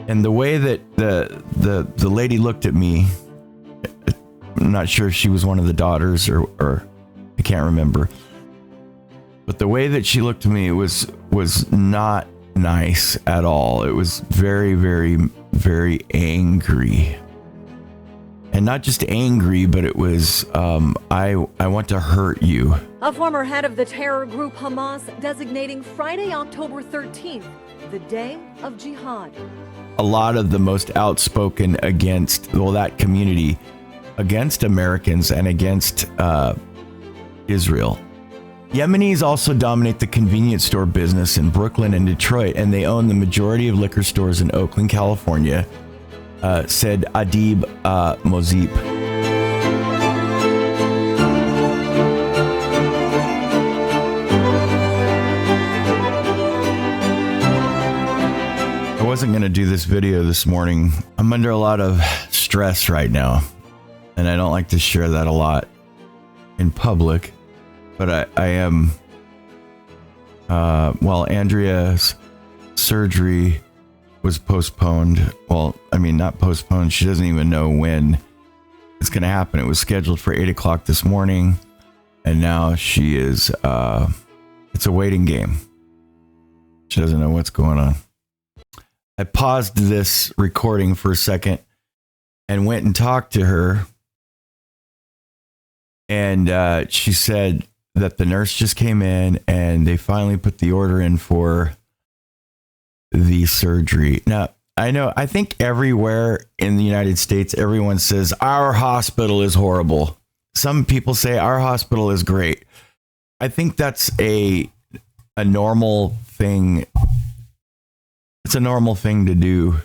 And the way that the lady looked at me, I'm not sure if she was one of the daughters or I can't remember. But the way that she looked at me was not nice at all. It was very, very, very angry. And not just angry, but it was, I want to hurt you. A former head of the terror group Hamas designating Friday, October 13th, the day of Jihad. A lot of the most outspoken against, well, that community, against Americans and against Israel. Yemenis also dominate the convenience store business in Brooklyn and Detroit, and they own the majority of liquor stores in Oakland, California, said Adib Mozib. I wasn't going to do this video this morning. I'm under a lot of stress right now, and I don't like to share that a lot in public. But I am, Andrea's surgery was postponed. Well, I mean, not postponed. She doesn't even know when it's going to happen. It was scheduled for 8 o'clock this morning. And now she is, it's a waiting game. She doesn't know what's going on. I paused this recording for a second and went and talked to her. And she said that the nurse just came in and they finally put the order in for the surgery. Now, I think everywhere in the United States, everyone says our hospital is horrible. Some people say our hospital is great. I think that's a normal thing. It's a normal thing to do.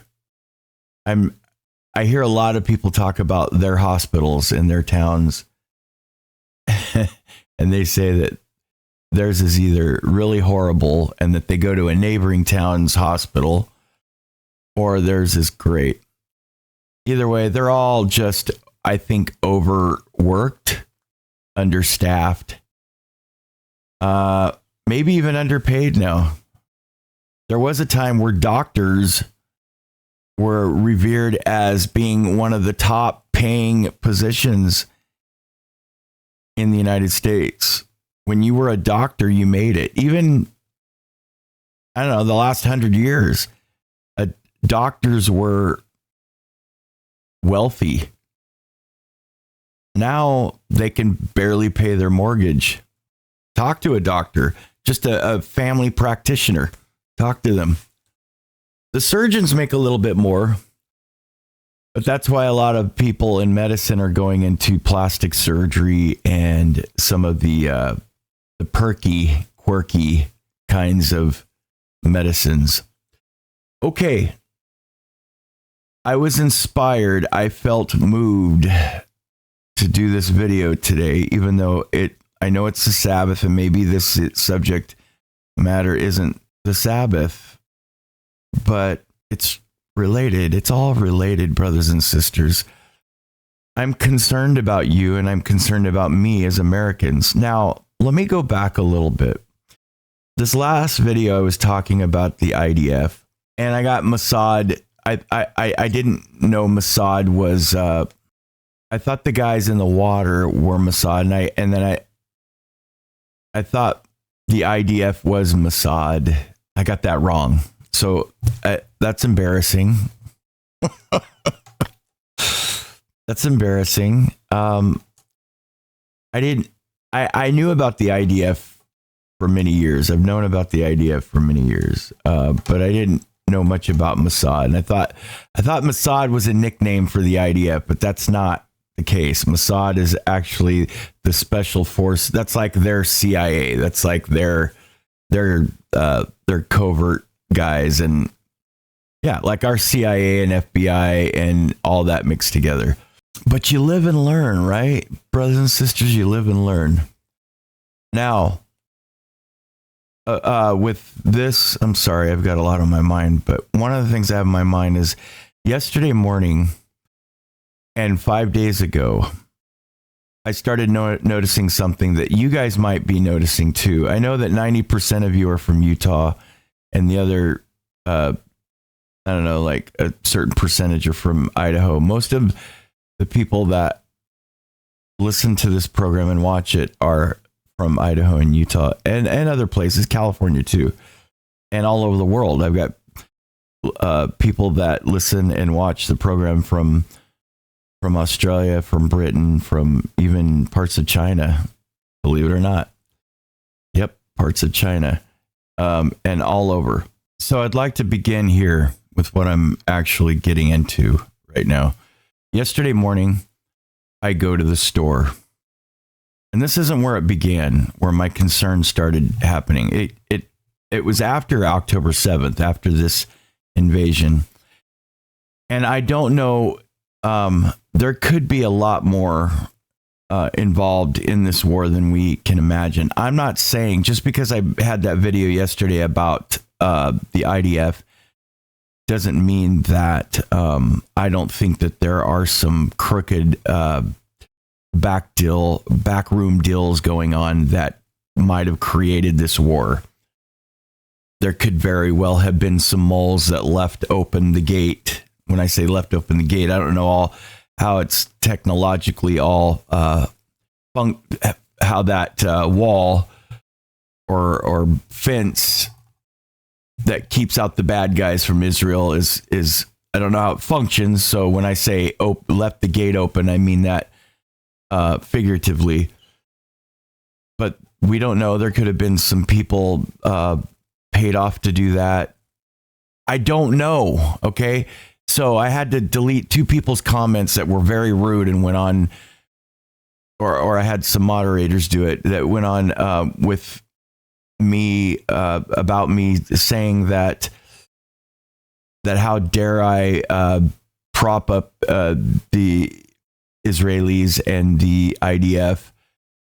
I hear a lot of people talk about their hospitals in their towns. And they say that theirs is either really horrible and that they go to a neighboring town's hospital, or theirs is great. Either way, they're all just, I think, overworked, understaffed, maybe even underpaid now. There was a time where doctors were revered as being one of the top paying positions in the United States. When you were a doctor, you made it. Even, I don't know, the last 100 years, doctors were wealthy. Now they can barely pay their mortgage. Talk to a doctor, just a family practitioner. Talk to them. The surgeons make a little bit more. But that's why a lot of people in medicine are going into plastic surgery and some of the perky, quirky kinds of medicines. Okay. I was inspired. I felt moved to do this video today, even though I know it's the Sabbath and maybe this subject matter isn't the Sabbath, but it's related. It's all related, brothers and sisters. I'm concerned about you and I'm concerned about me as Americans. Now, let me go back a little bit. This last video, I was talking about the IDF and I got Mossad. I didn't know Mossad was, I thought the guys in the water were Mossad and then I thought the IDF was Mossad. I got that wrong. So that's embarrassing. That's embarrassing. I knew about the IDF for many years. I've known about the IDF for many years, but I didn't know much about Mossad. And I thought Mossad was a nickname for the IDF, but that's not the case. Mossad is actually the special force. That's like their CIA. That's like their covert guys, and yeah, like our CIA and FBI and all that mixed together. But you live and learn, right? Brothers and sisters, you live and learn. Now, with this, I'm sorry, I've got a lot on my mind, but one of the things I have in my mind is yesterday morning and 5 days ago, I started noticing something that you guys might be noticing too. I know that 90% of you are from Utah, and the other I don't know, like a certain percentage are from Idaho. Most of the people that listen to this program and watch it are from Idaho and Utah and other places, California too, and all over the world. I've got people that listen and watch the program from Australia, from Britain, from even parts of China, believe it or not. Yep, parts of China, and all over. So I'd like to begin here with what I'm actually getting into right now. Yesterday morning, I go to the store. And this isn't where it began, where my concern started happening. It was after October 7th, after this invasion. And I don't know, there could be a lot more involved in this war than we can imagine. I'm not saying, just because I had that video yesterday about the IDF, doesn't mean that I don't think that there are some crooked backroom deals going on that might have created this war. There could very well have been some moles that left open the gate. When I say left open the gate, I don't know how it's technologically all how that wall or fence that keeps out the bad guys from Israel is I don't know how it functions. So when I say left the gate open, I mean that figuratively. But we don't know. There could have been some people paid off to do that. I don't know. Okay. So I had to delete 2 people's comments that were very rude and went on, or I had some moderators do it, that went on with me about me saying that how dare I prop up the Israelis and the IDF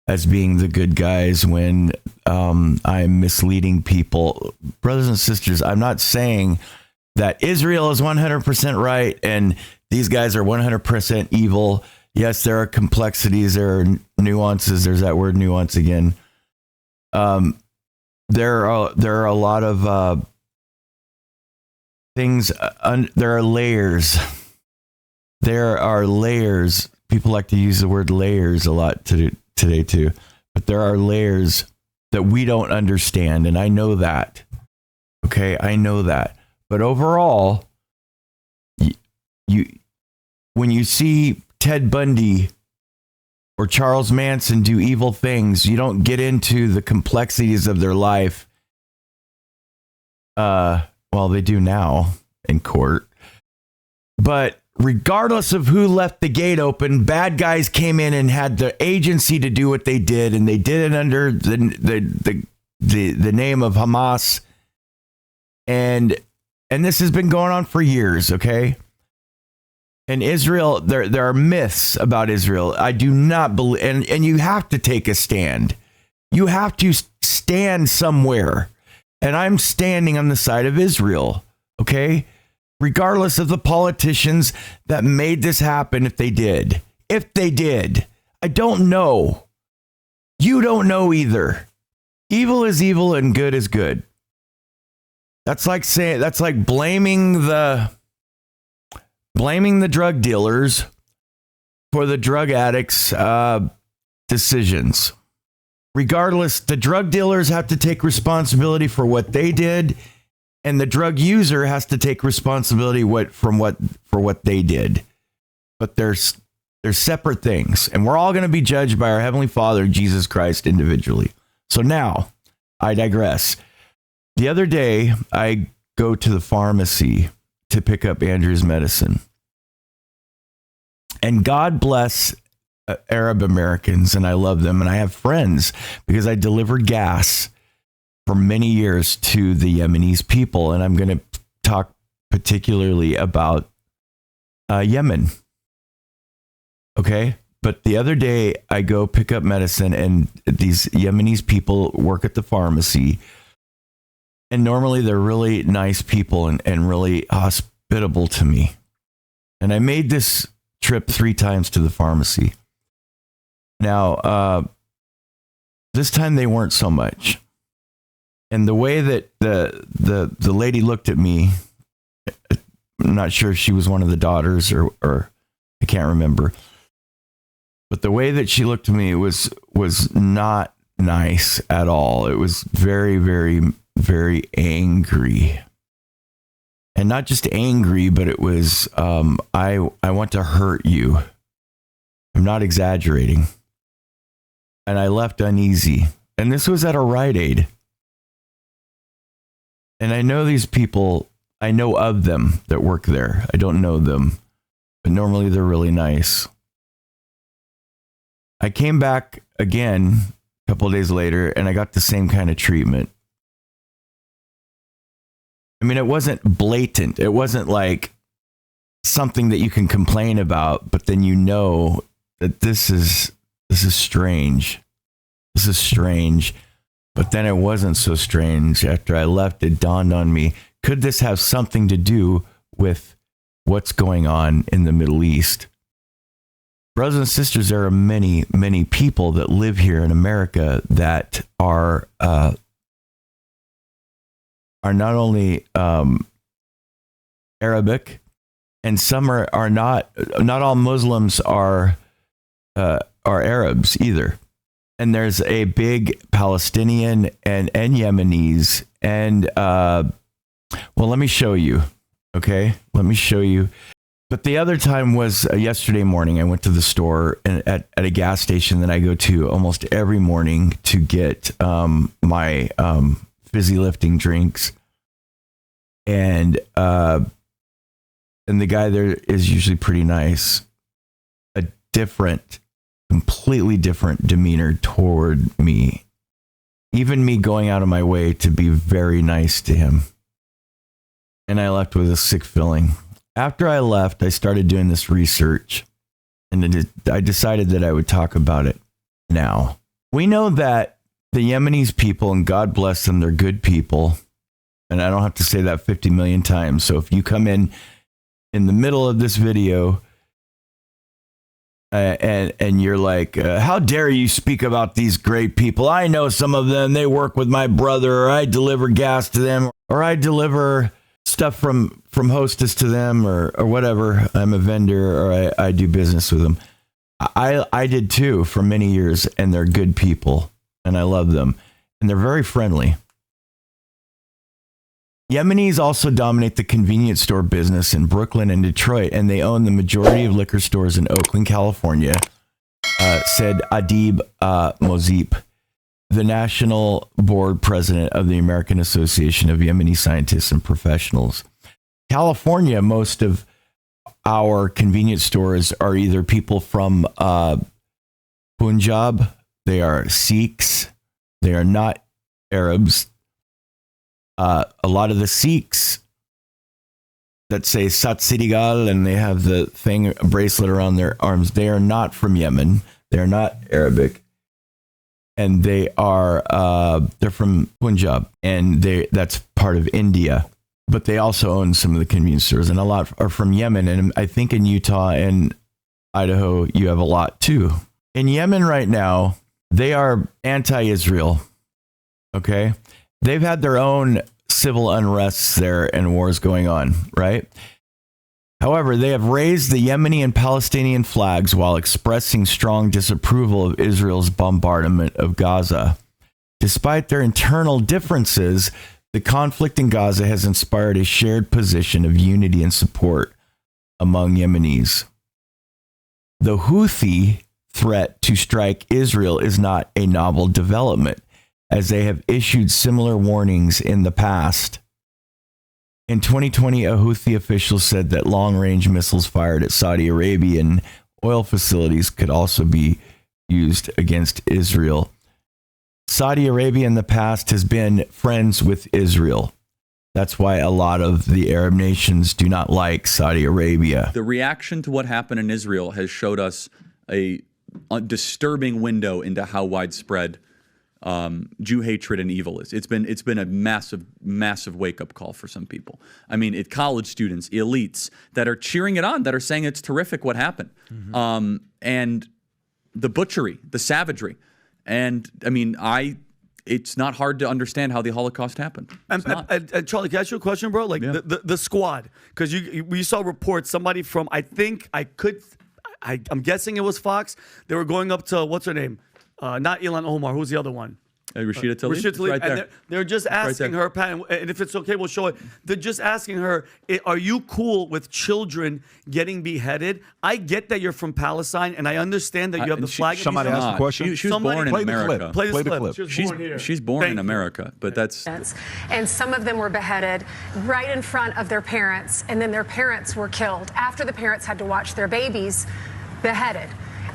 as being the good guys when I'm misleading people. Brothers and sisters, I'm not saying that Israel is 100% right and these guys are 100% evil. Yes, there are complexities, there are nuances. There's that word nuance again. There are a lot of things. There are layers. There are layers. People like to use the word layers a lot today too. But there are layers that we don't understand, and I know that. Okay, I know that. But overall, when you see Ted Bundy or Charles Manson do evil things, you don't get into the complexities of their life. Well, they do now in court. But regardless of who left the gate open, bad guys came in and had the agency to do what they did, and they did it under the name of Hamas. And this has been going on for years, okay? And Israel, there are myths about Israel. I do not believe, and you have to take a stand. You have to stand somewhere. And I'm standing on the side of Israel, okay? Regardless of the politicians that made this happen, if they did. If they did. I don't know. You don't know either. Evil is evil and good is good. That's like blaming the drug dealers for the drug addicts' decisions. Regardless, the drug dealers have to take responsibility for what they did, and the drug user has to take responsibility for what they did. But they're separate things, and we're all going to be judged by our Heavenly Father, Jesus Christ, individually. So now, I digress. The other day, I go to the pharmacy to pick up Andrew's medicine. And God bless Arab Americans, and I love them, and I have friends because I delivered gas for many years to the Yemenis people, and I'm going to talk particularly about Yemen. Okay? But the other day, I go pick up medicine, and these Yemenis people work at the pharmacy. And normally they're really nice people and really hospitable to me. And I made this trip 3 times to the pharmacy. Now, this time they weren't so much. And the way that the lady looked at me, not sure if she was one of the daughters or I can't remember. But the way that she looked to me was not nice at all. It was very, very, very angry. And not just angry, but it was, I want to hurt you. I'm not exaggerating. And I left uneasy. And this was at a Rite Aid. And I know these people, I know of them that work there. I don't know them, but normally they're really nice. I came back again a couple of days later and I got the same kind of treatment. I mean, it wasn't blatant. It wasn't like something that you can complain about, but then you know that this is strange. This is strange. But then it wasn't so strange. After I left, it dawned on me, could this have something to do with what's going on in the Middle East? Brothers and sisters, there are many, many people that live here in America that are not only Arabic, and some are not. Not all Muslims are Arabs either. And there's a big Palestinian and Yemenis. And, well, let me show you. Okay, let me show you. But the other time was yesterday morning. I went to the store at a gas station that I go to almost every morning to get my fizzy lifting drinks. And the guy there is usually pretty nice. A completely different demeanor toward me. Even me going out of my way to be very nice to him. And I left with a sick feeling. After I left, I started doing this research, and I decided that I would talk about it now. We know that the Yemenis people, and God bless them, they're good people. And I don't have to say that 50 million times. So if you come in the middle of this video, and you're like, how dare you speak about these great people? I know some of them. They work with my brother, or I deliver gas to them, or I deliver stuff from Hostess to them, or whatever. I'm a vendor, or I do business with them. I did too for many years, and they're good people, and I love them, and they're very friendly. Yemenis also dominate the convenience store business in Brooklyn and Detroit, and they own the majority of liquor stores in Oakland, California, said Adib Mozip, the national board president of the American Association of Yemeni Scientists and Professionals. California, most of our convenience stores are either people from Punjab, they are Sikhs, they are not Arabs. A lot of the Sikhs that say Sat Sri Akal and they have the a bracelet around their arms, they are not from Yemen. They are not Arabic. And they are they're from Punjab, and that's part of India. But they also own some of the convenience stores, and a lot are from Yemen. And I think in Utah and Idaho, you have a lot too. In Yemen right now, they are anti-Israel. Okay. They've had their own civil unrests there and wars going on, right? However, they have raised the Yemeni and Palestinian flags while expressing strong disapproval of Israel's bombardment of Gaza. Despite their internal differences, the conflict in Gaza has inspired a shared position of unity and support among Yemenis. The Houthi threat to strike Israel is not a novel development, as they have issued similar warnings in the past. In 2020, a Houthi official said that long-range missiles fired at Saudi Arabian oil facilities could also be used against Israel. Saudi Arabia in the past has been friends with Israel. That's why a lot of the Arab nations do not like Saudi Arabia. The reaction to what happened in Israel has showed us a disturbing window into how widespread Jew hatred and evil is. It's been a massive wake-up call for some people. I mean, college students, elites that are cheering it on, that are saying it's terrific what happened. Mm-hmm. And the butchery, the savagery. And I mean, it's not hard to understand how the Holocaust happened. And Charlie, can I ask you a question, bro? Like the squad, because we saw reports. Somebody from I'm guessing it was Fox. They were going up to what's her name? Not Ilhan Omar. Who's the other one? Rashida Tlaib. Rashida Tlaib, Right and there. they're just asking her, Pat, and if it's okay, we'll show it. They're just asking her, are you cool with children getting beheaded? I get that you're from Palestine, and I understand that you have the flag. Somebody asked a question. She was born in America. Play the the clip. clip. She's born in America, but that's... And some of them were beheaded right in front of their parents, and then their parents were killed after the parents had to watch their babies beheaded.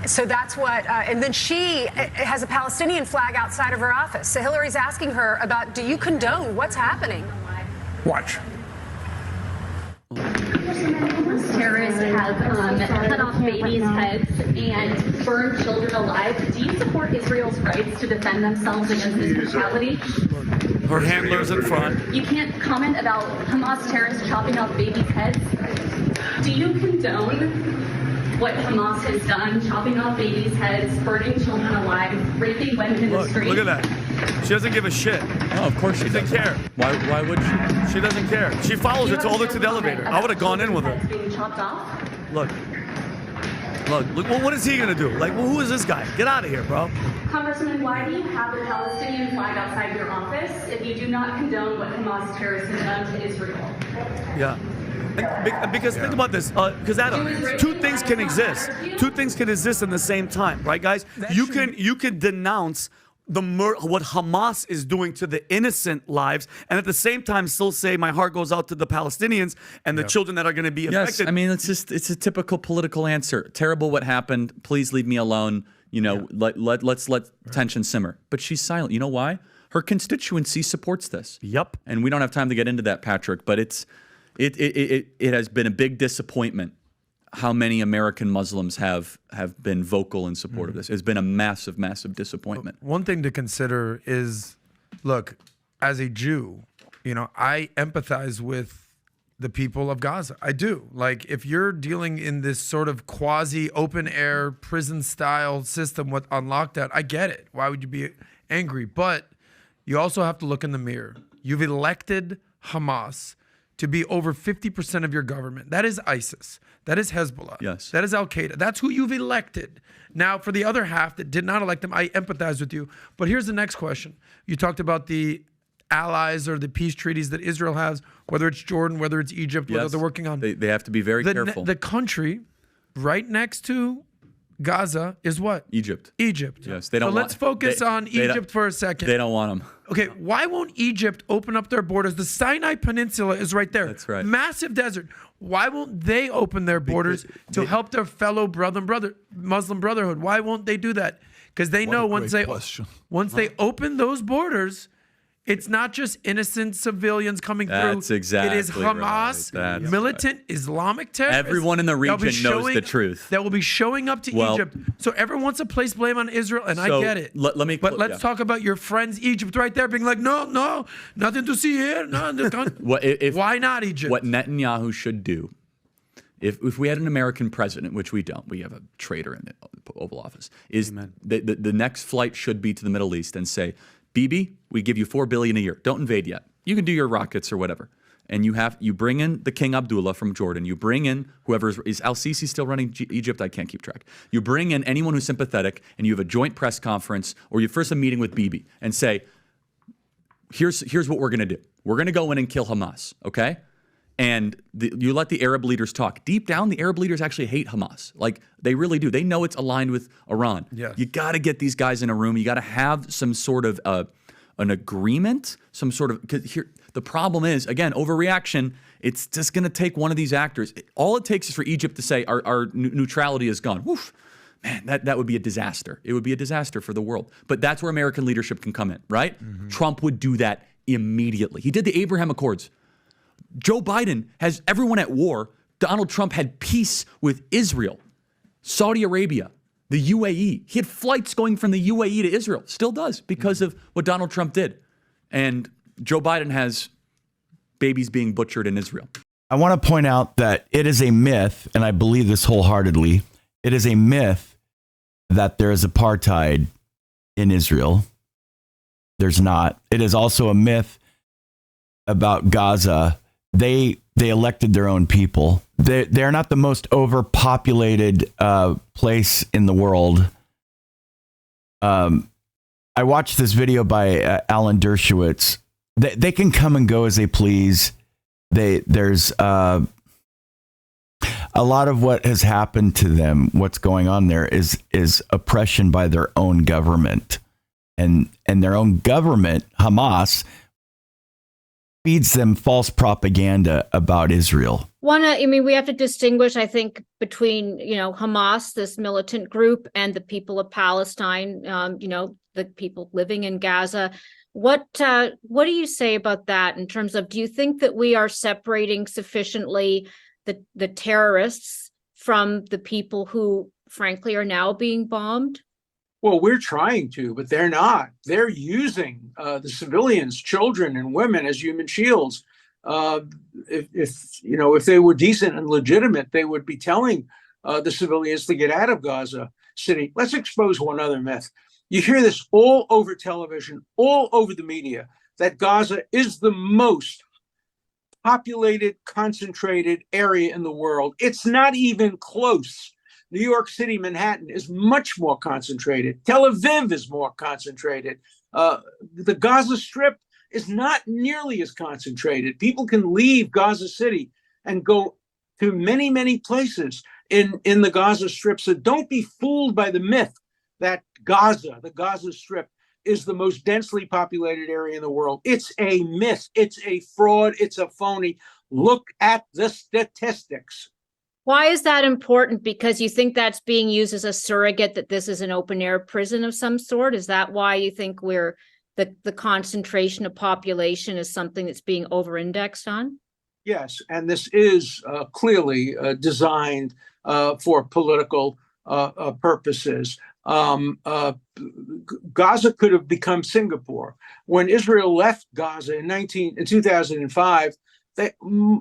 So that's what, and then she has a Palestinian flag outside of her office. So Hillary's asking her about, do you condone what's happening? Watch. Terrorists have cut off babies' heads and burned children alive. Do you support Israel's rights to defend themselves against this brutality? Her handler's in front. You can't comment about Hamas terrorists chopping off babies' heads. Do you condone what Hamas has done, chopping off babies' heads, burning children alive, raping women in the street? Look at that. She doesn't give a shit. Oh, of course she doesn't care. Why would she? She doesn't care. She follows her all the way to the elevator. I would have gone in with her. Being chopped off? Look. Well, what is he gonna do? Like, well, who is this guy? Get out of here, bro. Congressman, why do you have a Palestinian flag outside your office if you do not condone what Hamas terrorists have done to Israel? Yeah. Because think about this, because Adam, two things can exist. Two things can exist in the same time, right, guys? You can denounce what Hamas is doing to the innocent lives, and at the same time still say my heart goes out to the Palestinians and the children that are going to be affected. Yes, I mean it's a typical political answer. Terrible what happened. Please leave me alone. You know, let's let tension simmer. But she's silent. You know why? Her constituency supports this. Yep. And we don't have time to get into that, Patrick. But it has been a big disappointment how many American Muslims have been vocal in support of this. It's been a massive, massive disappointment. One thing to consider is, look, as a Jew, you know, I empathize with the people of Gaza. I do. Like, if you're dealing in this sort of quasi open air prison style system on lockdown, I get it. Why would you be angry? But you also have to look in the mirror. You've elected Hamas to be over 50% of your government. That is ISIS. That is Hezbollah. Yes. That is Al-Qaeda. That's who you've elected. Now, for the other half that did not elect them, I empathize with you. But here's the next question. You talked about the allies or the peace treaties that Israel has, whether it's Jordan, whether it's Egypt, whether they're working on. They have to be very careful. The country right next to Gaza is what? Egypt. Egypt. Yes, they don't. So let's focus on Egypt for a second. They don't want them. Okay, why won't Egypt open up their borders? The Sinai Peninsula is right there. That's right. Massive desert. Why won't they open their borders to help their fellow Muslim Brotherhood? Why won't they do that? Because they know once they open those borders, it's not just innocent civilians coming through. That's exactly It is Hamas, right. militant Islamic terrorists. Everyone in the region knows the truth. That will be showing up to Egypt. So everyone wants to place blame on Israel, and I get it. But let's talk about your friends Egypt right there being like, no, nothing to see here. No, why not Egypt? What Netanyahu should do, if we had an American president, which we don't, we have a traitor in the Oval Office, is the next flight should be to the Middle East and say, Bibi, we give you $4 billion a year. Don't invade yet. You can do your rockets or whatever. And you bring in the King Abdullah from Jordan. You bring in whoever is Al-Sisi still running Egypt? I can't keep track. You bring in anyone who's sympathetic, and you have a joint press conference, or you first a meeting with Bibi and say, here's what we're going to do. We're going to go in and kill Hamas, okay? And you let the Arab leaders talk. Deep down, the Arab leaders actually hate Hamas. Like, they really do. They know it's aligned with Iran. Yes. You got to get these guys in a room. You got to have some sort of an agreement, some sort of, because here, the problem is, again, overreaction. It's just going to take one of these actors. All it takes is for Egypt to say our neutrality is gone. Woof. Man, that would be a disaster. It would be a disaster for the world. But that's where American leadership can come in, right? Mm-hmm. Trump would do that immediately. He did the Abraham Accords. Joe Biden has everyone at war. Donald Trump had peace with Israel, Saudi Arabia, the UAE. He had flights going from the UAE to Israel. Still does because of what Donald Trump did. And Joe Biden has babies being butchered in Israel. I want to point out that it is a myth, and I believe this wholeheartedly. It is a myth that there is apartheid in Israel. There's not. It is also a myth about Gaza. They elected their own people. They're not the most overpopulated place in the world. I watched this video by Alan Dershowitz. They can come and go as they please. There's a lot of what has happened to them. What's going on there is oppression by their own government, and their own government, Hamas, feeds them false propaganda about Israel. We have to distinguish, I think, between, Hamas, this militant group, and the people of Palestine, the people living in Gaza. What do you say about that in terms of, do you think that we are separating sufficiently the terrorists from the people who, frankly, are now being bombed? Well, we're trying to, but they're not. They're using the civilians, children and women, as human shields. If they were decent and legitimate, they would be telling the civilians to get out of Gaza City. Let's expose one other myth. You hear this all over television, all over the media, that Gaza is the most populated, concentrated area in the world. It's not even close. New York City, Manhattan is much more concentrated. Tel Aviv is more concentrated. The Gaza Strip is not nearly as concentrated. People can leave Gaza City and go to many, many places in the Gaza Strip. So don't be fooled by the myth that the Gaza Strip, is the most densely populated area in the world. It's a myth. It's a fraud. It's a phony. Look at the statistics. Why is that important? Because you think that's being used as a surrogate, that this is an open air prison of some sort? Is that why you think the concentration of population is something that's being over-indexed on? Yes, and this is clearly designed for political purposes. Gaza could have become Singapore. When Israel left Gaza in 2005, the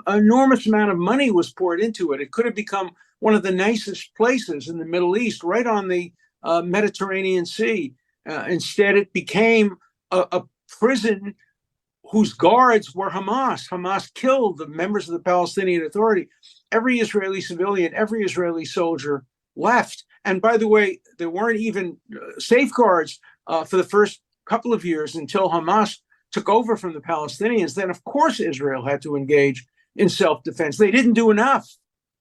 enormous amount of money was poured into it. It could have become one of the nicest places in the Middle East, right on the Mediterranean Sea. Instead, it became a prison whose guards were Hamas. Hamas killed the members of the Palestinian Authority. Every Israeli civilian, every Israeli soldier left. And by the way, there weren't even safeguards for the first couple of years until Hamas took over from the Palestinians. Then, of course, Israel had to engage in self-defense. They didn't do enough.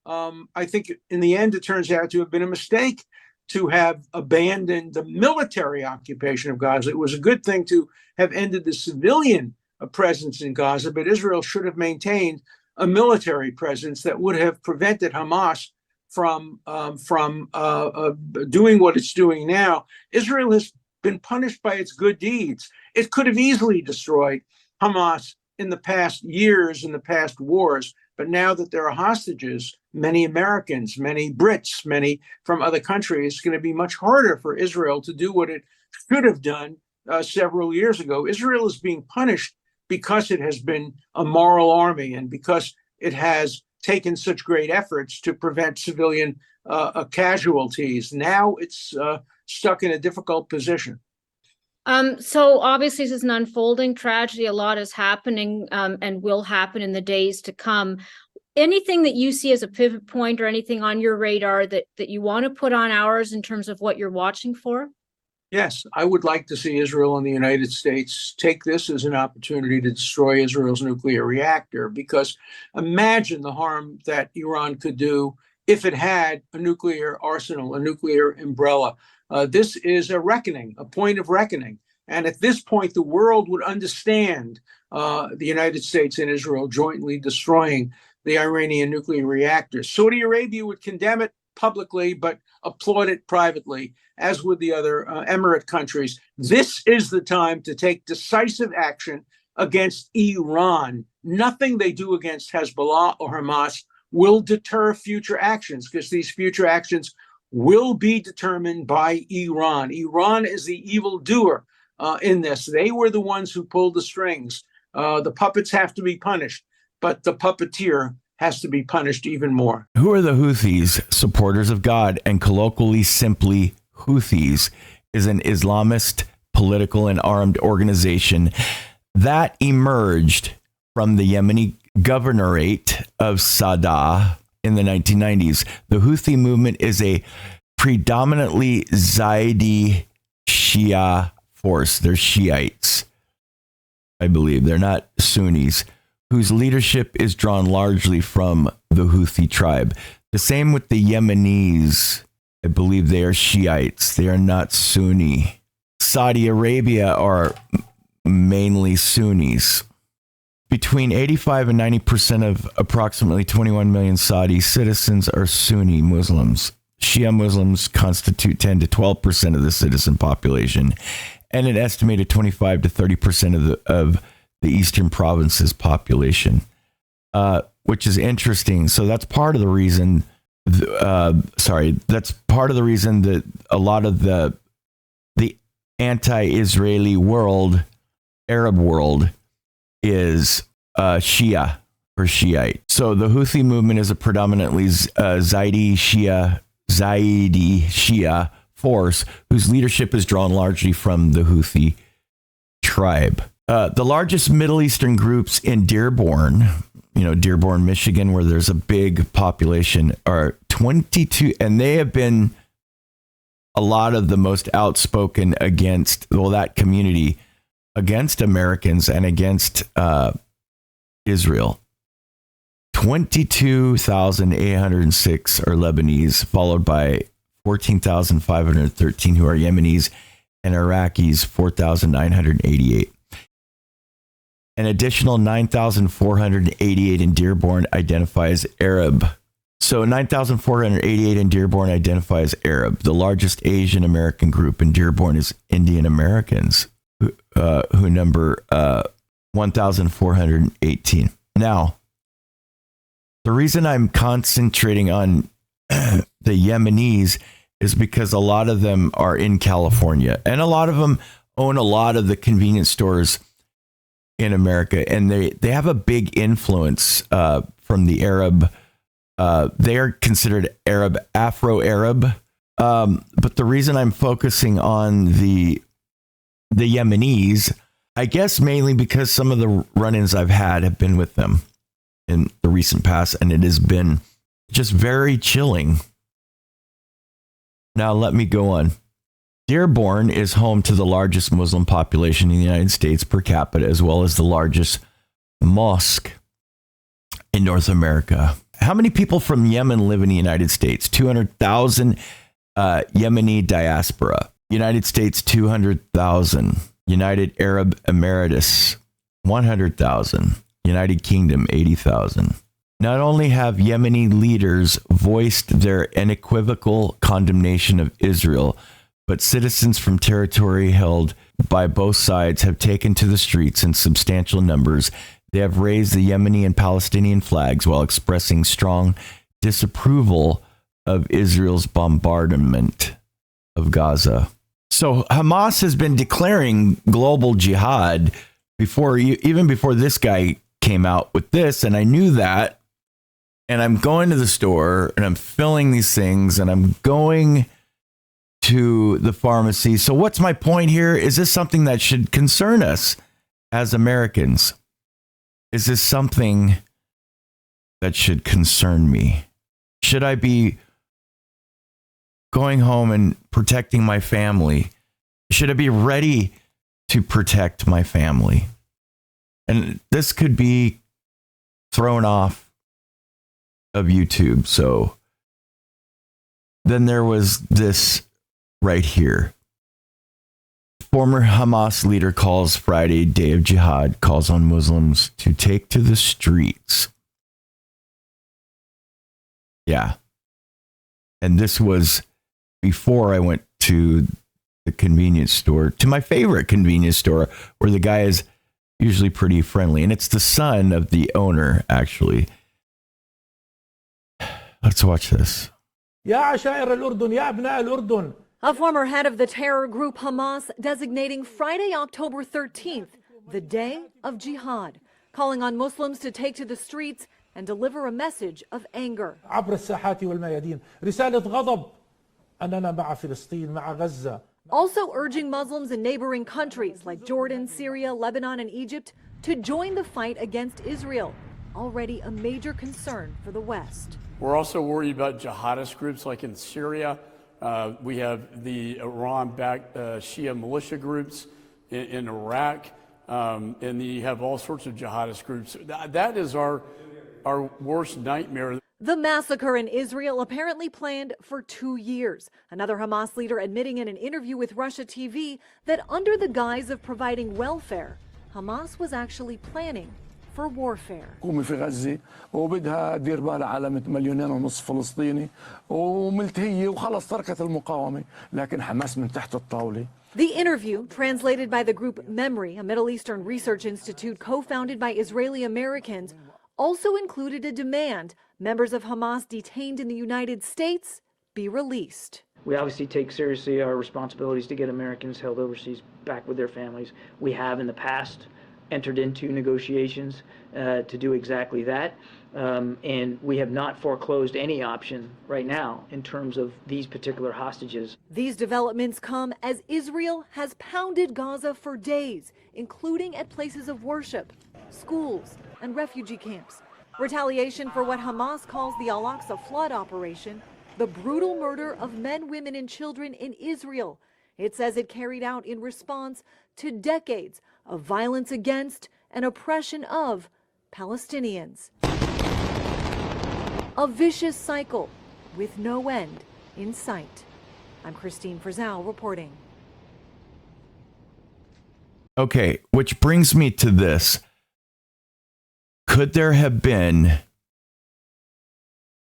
I think in the end, it turns out to have been a mistake to have abandoned the military occupation of Gaza. It was a good thing to have ended the civilian presence in Gaza, but Israel should have maintained a military presence that would have prevented Hamas from doing what it's doing now. Israel has been punished by its good deeds. It could have easily destroyed Hamas in the past years, in the past wars, but now that there are hostages, many Americans, many Brits, many from other countries, it's going to be much harder for Israel to do what it should have done several years ago. Israel is being punished because it has been a moral army and because it has taken such great efforts to prevent civilian casualties. Now it's stuck in a difficult position. So obviously this is an unfolding tragedy. A lot is happening and will happen in the days to come. Anything that you see as a pivot point or anything on your radar that you want to put on ours in terms of what you're watching for? Yes, I would like to see Israel and the United States take this as an opportunity to destroy Israel's nuclear reactor, because imagine the harm that Iran could do if it had a nuclear arsenal, a nuclear umbrella. This is a reckoning, a point of reckoning. And at this point, the world would understand the United States and Israel jointly destroying the Iranian nuclear reactors. Saudi Arabia would condemn it publicly, but applaud it privately, as would the other Emirate countries. This is the time to take decisive action against Iran. Nothing they do against Hezbollah or Hamas will deter future actions, because these future actions will be determined by Iran. Iran is the evildoer in this. They were the ones who pulled the strings. The puppets have to be punished, but the puppeteer has to be punished even more. Who are the Houthis? Supporters of God, and colloquially simply Houthis, is an Islamist political and armed organization that emerged from the Yemeni governorate of Sadr in the 1990s. The Houthi movement is a predominantly Zaidi Shia force. They're Shiites, I believe. They're not Sunnis, whose leadership is drawn largely from the Houthi tribe. The same with the Yemenis. I believe they are Shiites. They are not Sunni. Saudi Arabia are mainly Sunnis. Between 85 and 90% of approximately 21 million Saudi citizens are Sunni Muslims. Shia Muslims constitute 10 to 12% of the citizen population, and an estimated 25 to 30% of the eastern provinces population, which is interesting. So that's part of the reason. That's part of the reason that a lot of the anti-Israeli world, Arab world, is Shia or Shiite. So the Houthi movement is a predominantly Zaidi Shia force whose leadership is drawn largely from the Houthi tribe. The largest Middle Eastern groups in Dearborn, Michigan, where there's a big population, are 22, and they have been a lot of the most outspoken against, that community, against Americans and against Israel. 22,806 are Lebanese, followed by 14,513 who are Yemenis, and Iraqis, 4,988. An additional 9,488 in Dearborn identify as Arab. So 9,488 in Dearborn identify as Arab. The largest Asian American group in Dearborn is Indian Americans, who number 1,418. Now, the reason I'm concentrating on the Yemenis is because a lot of them are in California, and a lot of them own a lot of the convenience stores in America, and they have a big influence from the Arab. They are considered Arab, Afro-Arab. But the reason I'm focusing on the Yemenis, I guess mainly because some of the run-ins I've had have been with them in the recent past, and it has been just very chilling. Now let me go on. Dearborn is home to the largest Muslim population in the United States per capita, as well as the largest mosque in North America. How many people from Yemen live in the United States? 200,000 Yemeni diaspora. United States, 200,000. United Arab Emirates, 100,000. United Kingdom, 80,000. Not only have Yemeni leaders voiced their unequivocal condemnation of Israel, but citizens from territory held by both sides have taken to the streets in substantial numbers. They have raised the Yemeni and Palestinian flags while expressing strong disapproval of Israel's bombardment of Gaza. So Hamas has been declaring global jihad even before this guy came out with this, and I knew that. And I'm going to the store and I'm filling these things and I'm going to the pharmacy. So what's my point here? Is this something that should concern us as Americans? Is this something that should concern me? Should I be going home and protecting my family? Should I be ready to protect my family? And this could be thrown off of YouTube. So then there was this right here. Former Hamas leader calls Friday Day of Jihad, calls on Muslims to take to the streets. Yeah. And this was before I went to the convenience store, to my favorite convenience store, where the guy is usually pretty friendly. And it's the son of the owner, actually. Let's watch this. A former head of the terror group Hamas designating Friday, October 13th, the Day of Jihad, calling on Muslims to take to the streets and deliver a message of anger. also urging Muslims in neighboring countries like Jordan, Syria, Lebanon, and Egypt to join the fight against Israel, already a major concern for the West. We're also worried about jihadist groups like in Syria. We have the Iran-backed Shia militia groups in Iraq, and you have all sorts of jihadist groups. That is our worst nightmare. The massacre in Israel apparently planned for 2 years. Another Hamas leader admitting in an interview with Russia TV that under the guise of providing welfare, Hamas was actually planning for warfare. قومي في غزة وبدها تدير بالها على 1.5 مليون فلسطيني وملتهية وخلص تركت المقاومة لكن حماس من تحت الطاولة. The interview, translated by the group Memory, a Middle Eastern research institute co-founded by Israeli Americans, also included a demand members of Hamas detained in the United States be released. We obviously take seriously our responsibilities to get Americans held overseas back with their families. We have in the past entered into negotiations to do exactly that. And we have not foreclosed any option right now in terms of these particular hostages. These developments come as Israel has pounded Gaza for days, including at places of worship, schools, and refugee camps. Retaliation for what Hamas calls the Al-Aqsa flood operation, the brutal murder of men, women, and children in Israel. It says it carried out in response to decades of violence against and oppression of Palestinians. A vicious cycle with no end in sight. I'm Christine Frizzell reporting. Okay, which brings me to this. Could there have been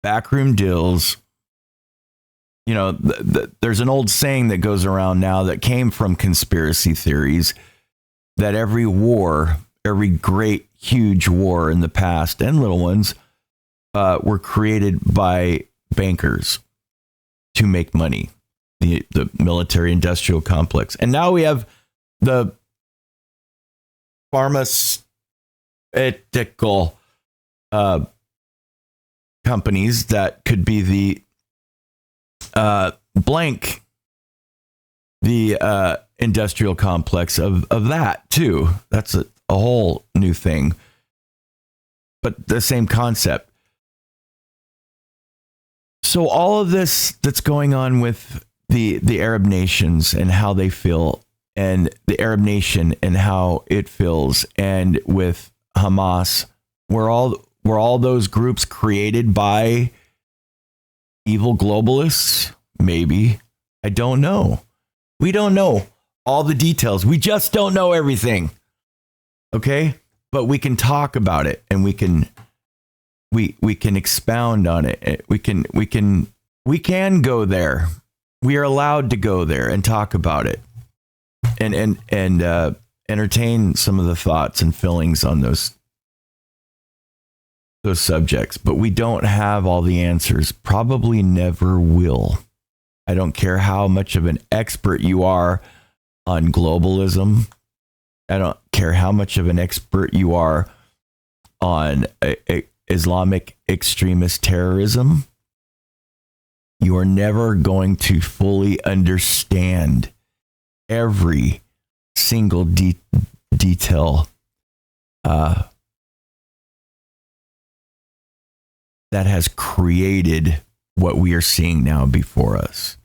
backroom deals? You know, there's an old saying that goes around now that came from conspiracy theories that every war, every great, huge war in the past and little ones were created by bankers to make money, the military industrial complex. And now we have the pharmaceutical companies that could be the blank, the industrial complex of that too. That's a whole new thing, but the same concept. So all of this that's going on with the Arab nations and how they feel, and the Arab nation and how it feels, and with Hamas, were all those groups created by evil globalists? Maybe. I don't know. We don't know all the details. We just don't know everything. Okay? But we can talk about it, and we can expound on it. We can go there. We are allowed to go there and talk about it and entertain some of the thoughts and feelings on those subjects, but we don't have all the answers. Probably never will. I don't care how much of an expert you are on globalism. I don't care how much of an expert you are on Islamic extremist terrorism. You are never going to fully understand every single detail that has created what we are seeing now before us.